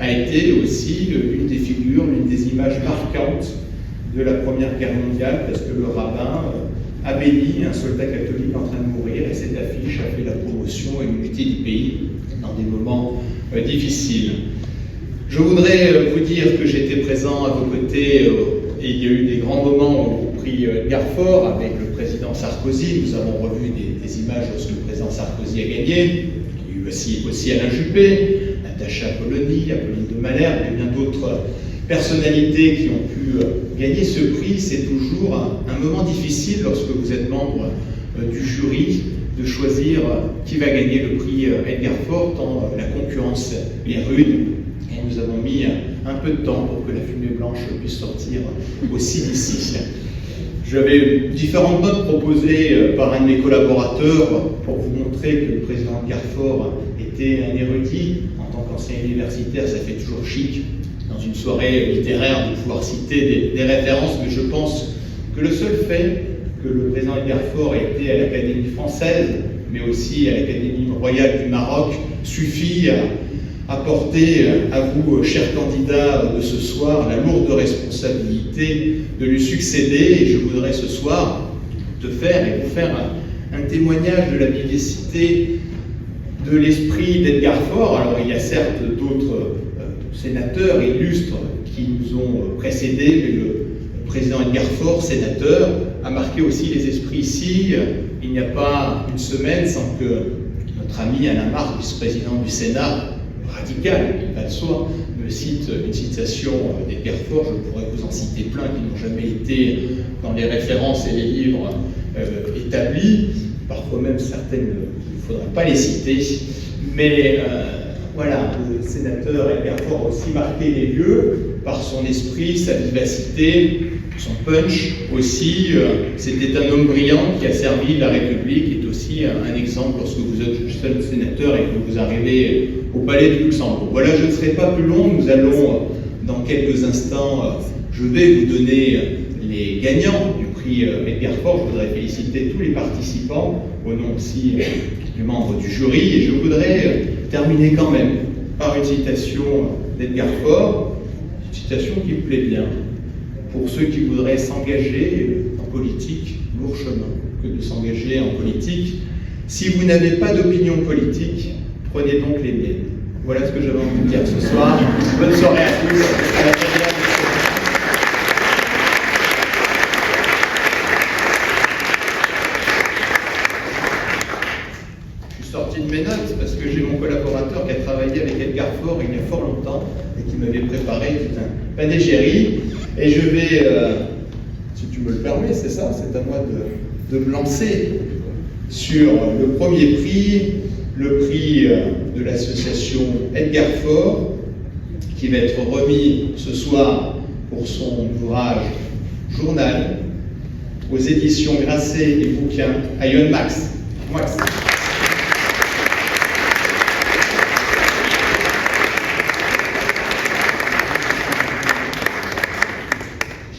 a été aussi l'une des figures, l'une des images marquantes de la Première Guerre mondiale, parce que le rabbin a béni un soldat catholique en train de mourir, et cette affiche a fait la promotion et l'unité du pays dans des moments difficiles. Je voudrais vous dire que j'étais présent à vos côtés, et il y a eu des grands moments au prix Edgar Faure avec le président Sarkozy. Nous avons revu des images lorsque le président Sarkozy a gagné. Il y a eu aussi Alain Juppé, Natacha Polony, Apolline de Malherbe et bien d'autres personnalités qui ont pu gagner ce prix. C'est toujours un moment difficile lorsque vous êtes membre du jury de choisir qui va gagner le prix Edgar Faure, tant la concurrence est rude. Et nous avons mis un peu de temps pour que la fumée blanche puisse sortir aussi d'ici. J'avais différentes notes proposées par un de mes collaborateurs pour vous montrer que le président Edgar Faure était un érudit. En tant qu'ancien universitaire, ça fait toujours chic dans une soirée littéraire de pouvoir citer des références, mais je pense que le seul fait que le président Edgar Faure ait été à l'Académie française, mais aussi à l'Académie royale du Maroc, suffit à porter à vous, chers candidats de ce soir, la lourde responsabilité de lui succéder. Et je voudrais ce soir vous faire un témoignage de la vivacité de l'esprit d'Edgar Faure. Alors il y a certes d'autres sénateurs illustres qui nous ont précédés, mais le président Edgar Faure, sénateur, a marqué aussi les esprits ici. Il n'y a pas une semaine sans que notre ami Alain Marc, vice-président du Sénat, radical, il va de soi, me cite une citation d'Edgar Faure, je pourrais vous en citer plein qui n'ont jamais été dans les références et les livres établis, parfois même certaines, il ne faudrait pas les citer, mais voilà, le sénateur Edgar Faure a aussi marqué les lieux par son esprit, sa vivacité, son punch aussi. C'était un homme brillant qui a servi la République, qui est aussi un exemple lorsque vous êtes jeune sénateur et que vous arrivez au Palais du Luxembourg. Voilà, je ne serai pas plus long, nous allons dans quelques instants, je vais vous donner les gagnants du prix Edgar Faure. Je voudrais féliciter tous les participants, au nom aussi du membre du jury, et je voudrais terminer quand même par une citation d'Edgar Faure, une citation qui me plaît bien. Pour ceux qui voudraient s'engager en politique, lourd chemin que de s'engager en politique. Si vous n'avez pas d'opinion politique, prenez donc les miennes. Voilà ce que j'avais envie de dire ce soir. Bonne soirée à tous. À la prochaine. Je suis sorti de mes notes parce que j'ai mon collaborateur qui a travaillé avec Edgar Faure il y a fort longtemps et qui m'avait préparé tout un panégérie. Et je vais, si tu me le permets, c'est ça, c'est à moi de me lancer sur le premier prix, le prix de l'association Edgar Faure, qui va être remis ce soir pour son ouvrage Journal, aux éditions Grasset et Bouquin, à Yon Max. Max.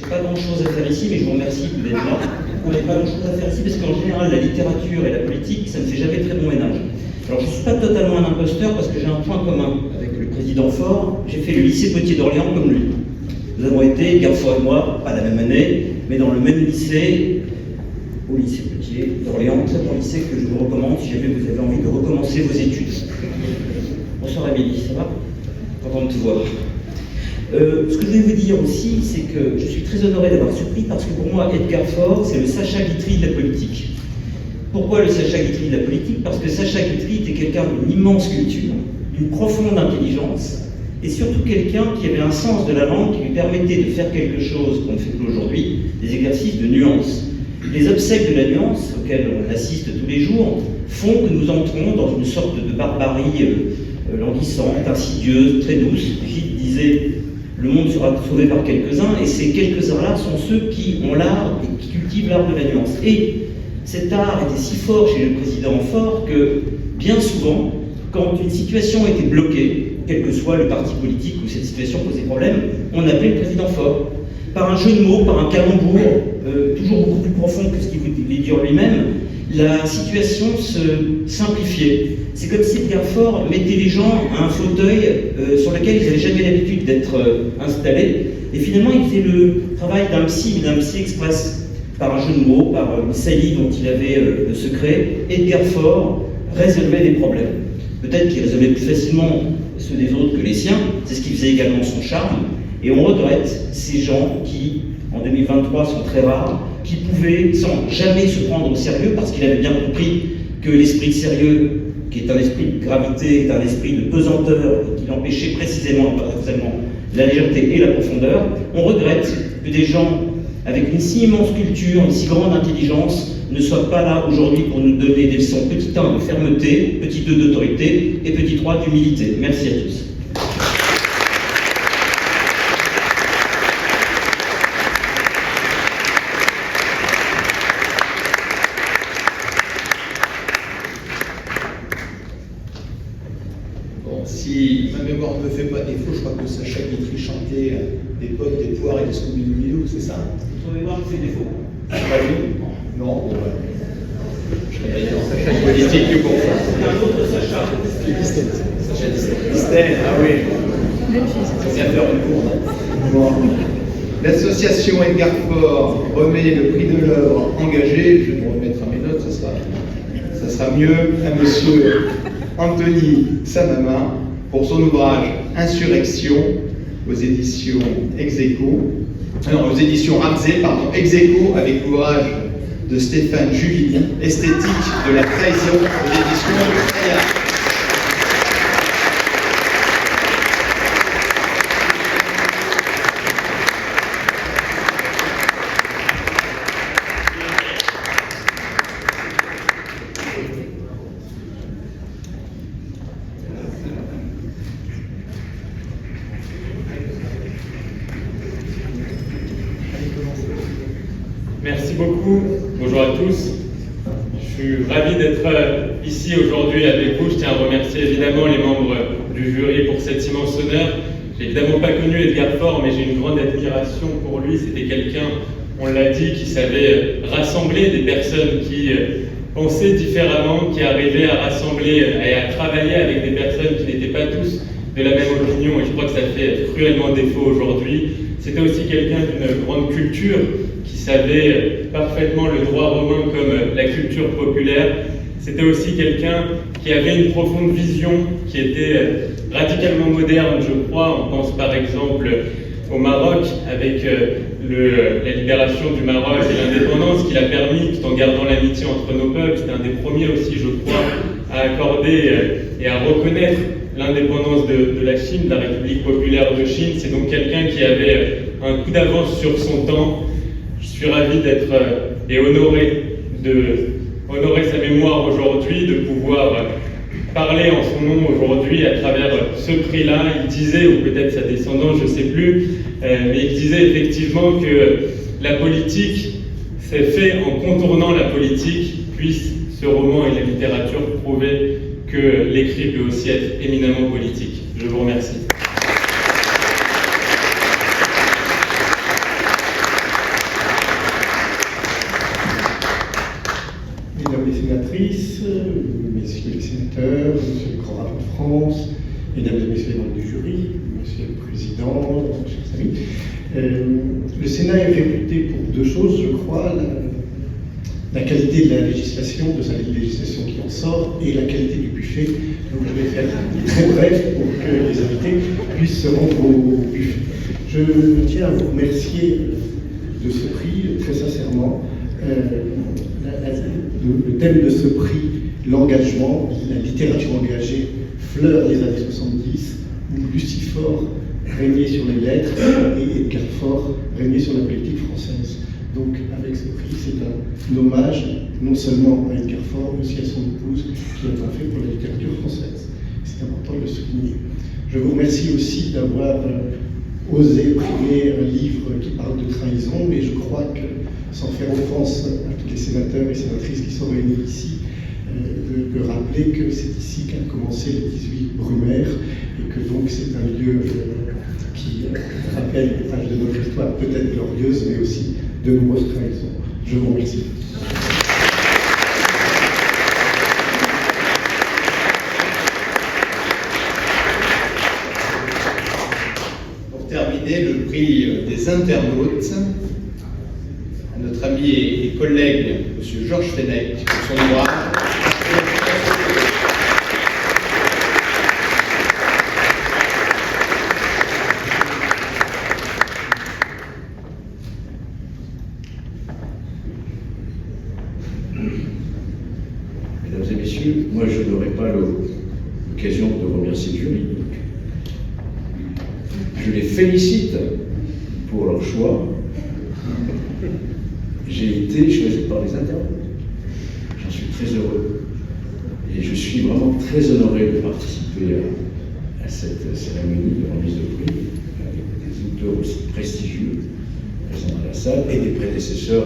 Pas grand-chose à faire ici, mais je vous remercie d'être là. On n'a pas grand-chose à faire ici parce qu'en général, la littérature et la politique, ça ne fait jamais très bon ménage. Alors, je ne suis pas totalement un imposteur parce que j'ai un point commun avec le président Faure. J'ai fait le lycée Potier d'Orléans comme lui. Nous avons été, Edgar Faure et moi, pas la même année, mais dans le même lycée, au lycée Potier d'Orléans. C'est un lycée que je vous recommande si jamais vous avez envie de recommencer vos études. Bonsoir Amélie, ça va? Content de te voir. Ce que je vais vous dire aussi, c'est que je suis très honoré d'avoir ce prix parce que pour moi, Edgar Faure, c'est le Sacha Guitry de la politique. Pourquoi le Sacha Guitry de la politique? Parce que Sacha Guitry était quelqu'un d'une immense culture, d'une profonde intelligence, et surtout quelqu'un qui avait un sens de la langue qui lui permettait de faire quelque chose qu'on ne fait plus aujourd'hui, des exercices de nuance. Les obsèques de la nuance, auxquels on assiste tous les jours, font que nous entrons dans une sorte de barbarie languissante, insidieuse, très douce. Gide disait « Le monde sera sauvé par quelques-uns », et ces quelques-uns-là sont ceux qui ont l'art et qui cultivent l'art de la nuance. Et cet art était si fort chez le président Faure que, bien souvent, quand une situation était bloquée, quel que soit le parti politique où cette situation posait problème, on appelait le président Faure. Par un jeu de mots, par un calembour, toujours beaucoup plus profond que ce qu'il voulait dire lui-même, la situation se simplifiait. C'est comme si Edgar Faure mettait les gens à un fauteuil sur lequel ils n'avaient jamais l'habitude d'être installés. Et finalement, il faisait le travail d'un psy express. Par un jeu de mots, par une saillie dont il avait le secret, Edgar Faure résolvait des problèmes. Peut-être qu'il résolvait plus facilement ceux des autres que les siens, c'est ce qui faisait également son charme. Et on regrette ces gens qui, en 2023, sont très rares, qui pouvaient, sans jamais se prendre au sérieux, parce qu'il avait bien compris que l'esprit sérieux, qui est un esprit de gravité, est un esprit de pesanteur, et qui l'empêchait précisément la légèreté et la profondeur. On regrette que des gens avec une si immense culture, une si grande intelligence, ne soient pas là aujourd'hui pour nous donner des leçons, petit 1 de fermeté, petit 2 d'autorité et petit 3 d'humilité. Merci à tous. Si ma mémoire ne me fait pas défaut, je crois que Sacha Guitry chantait des pommes, des poires et des scooby-doo, c'est ça? Ton mémoire me fait défaut. Pas lui? Non, bon, ouais. Je serais d'ailleurs Sacha politique que pour ça. Un autre Sacha. Sacha Distel, ah oui. C'est bien faire une courbe. Bon. L'association Edgar Faure remet le prix de l'œuvre engagée. Je vais me remettre à mes notes, ça sera mieux, à monsieur Anthony Samama pour son ouvrage Insurrection aux éditions Execo, non, aux éditions Ramsey, pardon, Execo avec l'ouvrage de Stéphane Juvigny, Esthétique de la trahison aux éditions Fayard. Merci beaucoup. Bonjour à tous. Je suis ravi d'être ici aujourd'hui avec vous. Je tiens à remercier évidemment les membres du jury pour cet immense honneur. J'ai évidemment pas connu Edgar Faure, mais j'ai une grande admiration pour lui. C'était quelqu'un, on l'a dit, qui savait rassembler des personnes qui pensaient différemment, qui arrivaient à rassembler et à travailler avec des personnes qui n'étaient pas tous de la même opinion. Et je crois que ça fait cruellement défaut aujourd'hui. C'était aussi quelqu'un d'une grande culture, qui savait parfaitement le droit romain comme la culture populaire. C'était aussi quelqu'un qui avait une profonde vision, qui était radicalement moderne, je crois. On pense par exemple au Maroc, avec la libération du Maroc et l'indépendance qu'il a permis, tout en gardant l'amitié entre nos peuples. C'était un des premiers aussi, je crois, à accorder et à reconnaître l'indépendance de la Chine, de la République populaire de Chine. C'est donc quelqu'un qui avait un coup d'avance sur son temps. Je suis ravi d'être et honoré honorer sa mémoire aujourd'hui, de pouvoir parler en son nom aujourd'hui à travers ce prix-là. Il disait, ou peut-être sa descendance, je ne sais plus, mais il disait effectivement que la politique s'est fait en contournant la politique, puisse ce roman et la littérature prouver que l'écrit peut aussi être éminemment politique. Je vous remercie. Mesdames les sénatrices, messieurs les sénateurs, monsieur le grand rabbin de France, mesdames et messieurs les membres du jury, monsieur le président, chers amis, le Sénat est réputé pour deux choses, je crois, la qualité de la législation, de sa législation qui en sort, et la qualité du buffet. Donc je vais faire très bref pour que les invités puissent se rendre au buffet. Je tiens à vous remercier de ce prix, très sincèrement. Le thème de ce prix, l'engagement, la littérature engagée, fleur des années 70, où Lucifore régnait sur les lettres et Edgar Faure régnait sur la politique française. Donc avec ce prix, c'est un hommage non seulement à Edgar Faure, mais aussi à son épouse, qui a tant fait pour la littérature française. C'est important de le souligner. Je vous remercie aussi d'avoir osé primer un livre qui parle de trahison, mais je crois que, sans faire offense à tous les sénateurs et sénatrices qui sont réunis ici, de rappeler que c'est ici qu'a commencé le 18 Brumaire, et que donc c'est un lieu qui rappelle les pages de notre histoire, peut-être glorieuse, mais aussi de nombreuses trahisons. Je vous remercie. Pour terminer, le prix des internautes, à notre ami et collègue, M. Georges Fenech, pour son ouvrage. Mesdames et messieurs, moi je n'aurai pas l'occasion de remercier le jury. Je les félicite pour leur choix. J'ai été choisi par les internautes. J'en suis très heureux. Et je suis vraiment très honoré de participer à cette cérémonie de remise de prix, avec des auteurs aussi prestigieux présents dans la salle et des prédécesseurs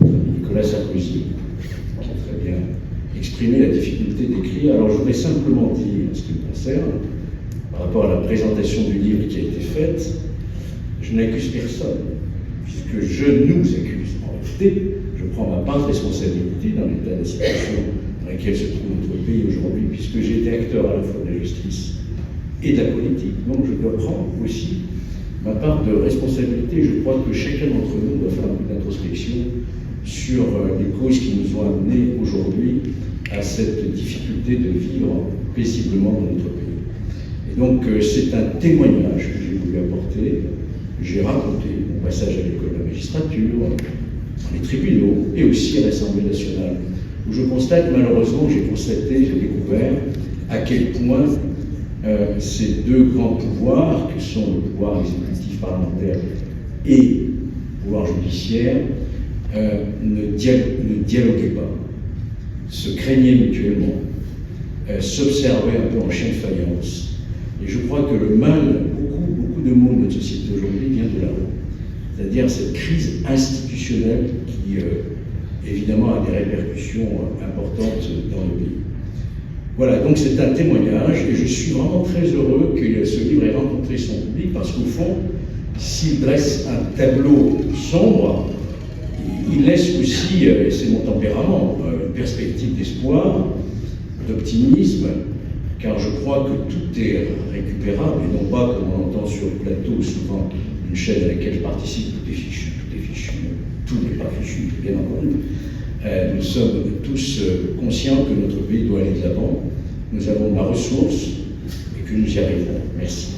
de notre ami Nicolas Sarkozy, qui a très bien exprimé la difficulté d'écrire. Alors je voudrais simplement dire, en ce qui me concerne, par rapport à la présentation du livre qui a été faite, je n'accuse personne, puisque je nous accuse. En réalité, je prends ma part de responsabilité dans l'état de la situation dans laquelle se trouve notre pays aujourd'hui, puisque j'ai été acteur à la fois de la justice et de la politique. Donc je dois prendre aussi ma part de responsabilité. Je crois que chacun d'entre nous doit faire un peu d'introspection sur les causes qui nous ont amenés aujourd'hui à cette difficulté de vivre paisiblement dans notre pays. Et donc c'est un témoignage que j'ai voulu apporter. J'ai raconté mon passage à l'école de la magistrature, dans les tribunaux et aussi à l'Assemblée nationale, où j'ai découvert à quel point ces deux grands pouvoirs, que sont le pouvoir exécutif parlementaire et le pouvoir judiciaire, ne dialoguaient pas, se craignaient mutuellement, s'observaient un peu en chien de faïence. Et je crois que le mal, beaucoup de maux de notre société aujourd'hui vient de là-haut. C'est-à-dire cette crise institutionnelle qui, évidemment, a des répercussions importantes dans le pays. Voilà, donc c'est un témoignage, et je suis vraiment très heureux que ce livre ait rencontré son public, parce qu'au fond, s'il dresse un tableau sombre, il laisse aussi, et c'est mon tempérament, une perspective d'espoir, d'optimisme, car je crois que tout est récupérable, et non pas, comme on entend sur le plateau, souvent une chaîne à laquelle je participe, tout est fichu, tout n'est pas fichu, bien entendu. Nous sommes tous conscients que notre pays doit aller de l'avant, nous avons de la ressource et que nous y arriverons. Merci.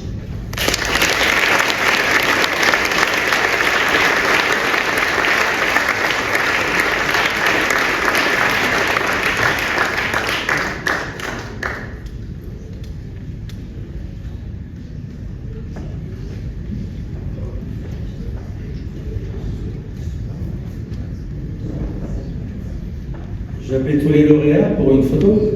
J'appelle tous les lauréats pour une photo.